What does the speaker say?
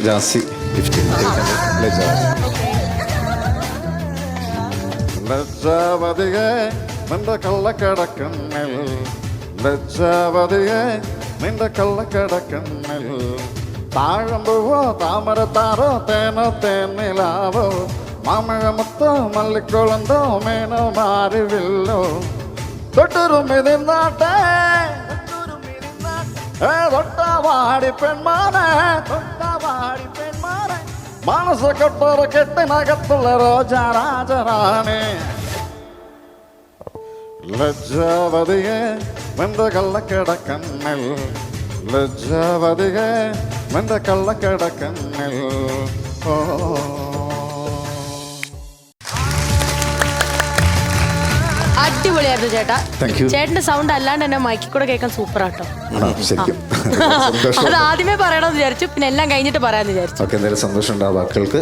Jassie gift ലജ്ജാവതിയെ നിന്റെ കള്ളക്കടക്കണ്ണിൽ ലജ്ജാവതിയെ നിന്റെ കള്ളക്കടക്കണ്ണിൽ താഴമ്പുവോ താമരത്താറോ തേനോ തേനിലാവോ മാമഴമുത്തോ മല്ലിക്കുളന്തോ മേനോ മാറിവില്ലോ തൊട്ടുരുമിതിന്നാട്ടെ തൊട്ടാവാടി പെൺമാനെ തൊട്ടാവാടി പെൺമാനെ മനസ്സ് കൊട്ടൊരു കെട്ടിനകത്തുള്ള റോജാ രാജറാണി ലജ്ജാവതിയെ നിന്റെ കള്ളക്കിടക്കണ്ണിൽ ലജ്ജാവതിയെ നിന്റെ കള്ളക്കിടക്കണ്ണിൽ ഓ അടിപൊളിയായിരുന്നു ചേട്ടാ. Thank you. ചേട്ടന്റെ സൗണ്ട് അല്ലാണ്ട് തന്നെ മൈക്കിൽ കൂടെ കേൾക്കാൻ സൂപ്പർ ആട്ടോ. ശരിക്കും അത് ആദ്യമേ പറയണമെന്ന് വിചാരിച്ചു, പിന്നെ എല്ലാം കഴിഞ്ഞിട്ട് പറയാന്ന് വിചാരിച്ചു. ഓക്കെ, എന്തായാലും സന്തോഷമുണ്ട് ആ വാക്കുകൾക്ക്.